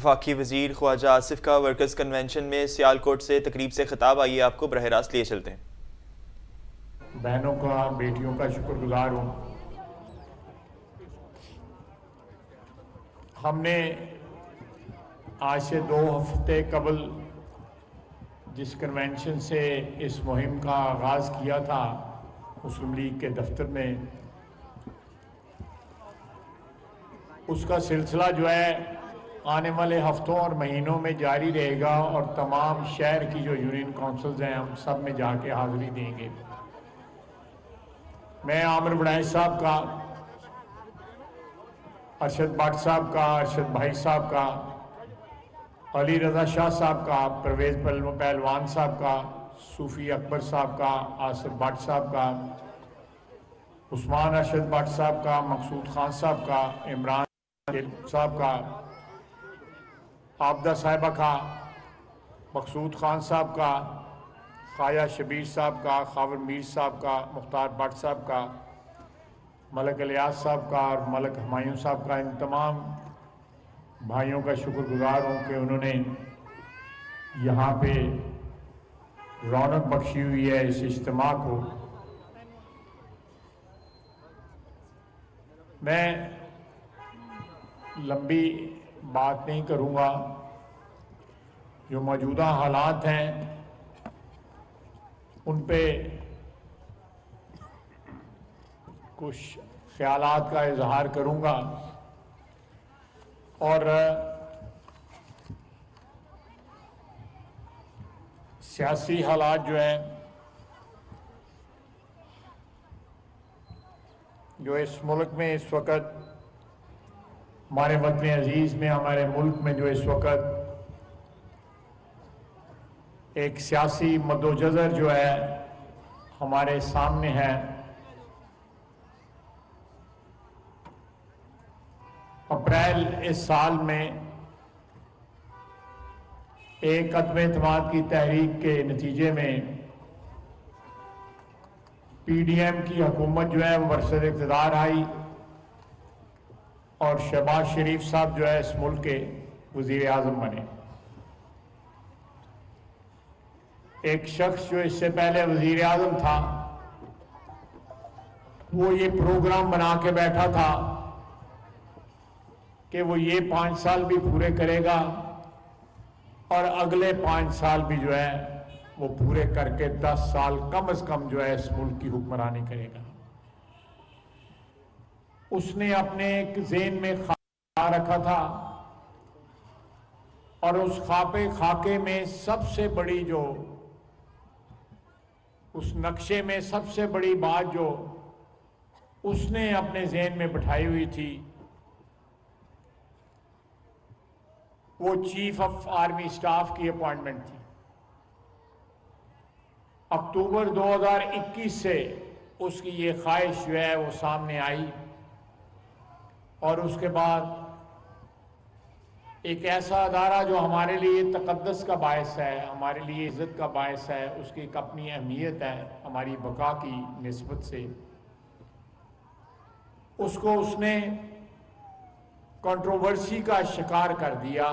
وفاقی وزیر خواجہ آصف کا ورکرز کنونشن میں سیالکوٹ سے تقریب سے خطاب، آئیے آپ کو براہ راست لیے چلتے ہیں۔ بہنوں کا، بیٹیوں کا شکر گزار ہوں۔ ہم نے آج سے 2 ہفتے قبل جس کنونشن سے اس مہم کا آغاز کیا تھا مسلم لیگ کے دفتر میں، اس کا سلسلہ جو ہے آنے والے ہفتوں اور مہینوں میں جاری رہے گا، اور تمام شہر کی جو یونین کونسلز ہیں ہم سب میں جا کے حاضری دیں گے۔ میں عامر وڑائچ صاحب کا، ارشد بٹ صاحب کا، ارشد بھائی صاحب کا، علی رضا شاہ صاحب کا، پرویز پہلوان صاحب کا، صوفی اکبر صاحب کا، آصف بٹ صاحب کا، عثمان ارشد بٹ صاحب کا، مقصود خان صاحب کا، عمران صاحب کا، عابدہ صاحبہ کا، مقصود خان صاحب کا، خواجہ شبیر صاحب کا، خاور میر صاحب کا، مختار بٹ صاحب کا، ملک الیاس صاحب کا اور ملک ہمایوں صاحب کا، ان تمام بھائیوں کا شکر گزار ہوں کہ انہوں نے یہاں پہ رونق بخشی ہوئی ہے اس اجتماع کو۔ میں لمبی بات نہیں کروں گا، جو موجودہ حالات ہیں ان پہ کچھ خیالات کا اظہار کروں گا، اور سیاسی حالات جو ہیں جو اس ملک میں اس وقت، ہمارے وطن عزیز میں، ہمارے ملک میں جو اس وقت ایک سیاسی مد و جزر جو ہے ہمارے سامنے ہے، اپریل اس سال میں ایک عدم اعتماد کی تحریک کے نتیجے میں پی ڈی ایم کی حکومت جو ہے وہ برسر اقتدار آئی، اور شہباز شریف صاحب جو ہے اس ملک کے وزیر اعظم بنے۔ ایک شخص جو اس سے پہلے وزیر اعظم تھا وہ یہ پروگرام بنا کے بیٹھا تھا کہ وہ یہ 5 سال بھی پورے کرے گا اور اگلے 5 سال بھی جو ہے وہ پورے کر کے 10 سال کم از کم جو ہے اس ملک کی حکمرانی کرے گا۔ اس نے اپنے ایک ذہن میں خواہش رکھا تھا، اور اس خاکے میں سب سے بڑی جو اس نقشے میں سب سے بڑی بات جو اس نے اپنے ذہن میں بٹھائی ہوئی تھی وہ چیف آف آرمی سٹاف کی اپوائنٹمنٹ تھی۔ اکتوبر 2021 سے اس کی یہ خواہش جو ہے وہ سامنے آئی، اور اس کے بعد ایک ایسا ادارہ جو ہمارے لیے تقدس کا باعث ہے، ہمارے لیے عزت کا باعث ہے، اس کی ایک اپنی اہمیت ہے ہماری بقا کی نسبت سے، اس کو اس نے کنٹروورسی کا شکار کر دیا،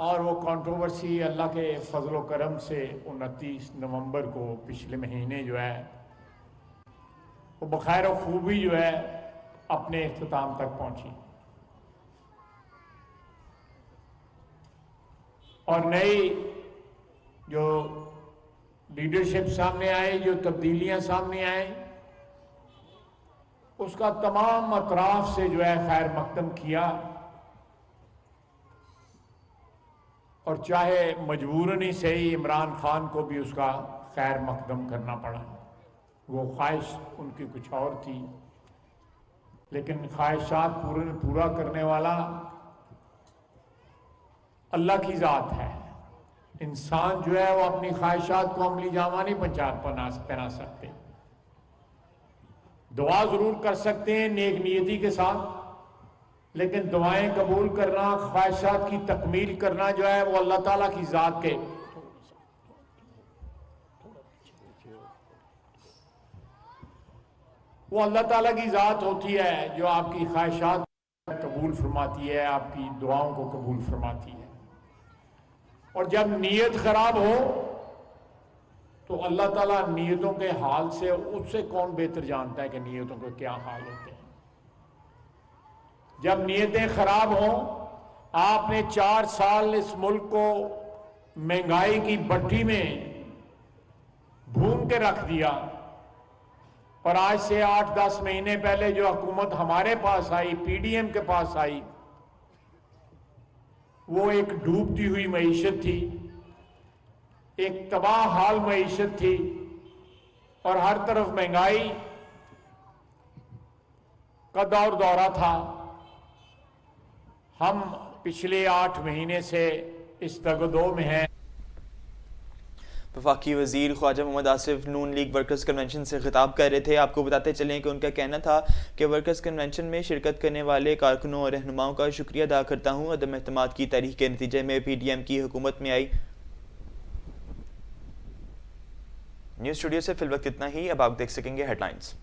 اور وہ کنٹروورسی اللہ کے فضل و کرم سے 29 نومبر کو پچھلے مہینے جو ہے وہ بخیر و خوبی جو ہے اپنے اختتام تک پہنچی، اور نئی جو لیڈرشپ سامنے آئی، جو تبدیلیاں سامنے آئیں، اس کا تمام اطراف سے جو ہے خیر مقدم کیا، اور چاہے مجبوراً ہی صحیح عمران خان کو بھی اس کا خیر مقدم کرنا پڑا۔ وہ خواہش ان کی کچھ اور تھی، لیکن خواہشات پورا کرنے والا اللہ کی ذات ہے۔ انسان جو ہے وہ اپنی خواہشات کو عملی جامہ نہیں پہنا سکتے، دعا ضرور کر سکتے ہیں نیک نیتی کے ساتھ، لیکن دعائیں قبول کرنا، خواہشات کی تکمیل کرنا جو ہے وہ اللہ تعالیٰ کی ذات کے وہ اللہ تعالیٰ کی ذات ہوتی ہے جو آپ کی خواہشات قبول قبول فرماتی ہے, آپ کی دعاؤں کو قبول فرماتی ہے. اور جب نیت خراب ہو تو اللہ تعالیٰ نیتوں کے حال سے, اس سے کون بہتر جانتا ہے کہ نیتوں کے کیا حال ہوتے ہیں. جب نیتیں خراب ہوں, آپ نے 4 سال اس ملک کو مہنگائی کی بھٹی میں بھون کے رکھ دیا, اور آج سے 8-10 مہینے پہلے جو حکومت ہمارے پاس آئی, پی ڈی ایم کے پاس آئی, وہ ایک ڈوبتی ہوئی معیشت تھی, ایک تباہ حال معیشت تھی, اور ہر طرف مہنگائی کا دور دورہ تھا. ہم پچھلے 8 مہینے سے اس دگدو میں ہیں. وفاقی وزیر خواجہ محمد آصف نون لیگ ورکرز کنونشن سے خطاب کر رہے تھے. آپ کو بتاتے چلیں کہ ان کا کہنا تھا کہ ورکرز کنونشن میں شرکت کرنے والے کارکنوں اور رہنماؤں کا شکریہ ادا کرتا ہوں. عدم اعتماد کی تحریک کے نتیجے میں پی ڈی ایم کی حکومت میں آئی. نیوز اسٹوڈیو سے فی الوقت اتنا ہی. اب آپ دیکھ سکیں گے ہیڈ لائنز.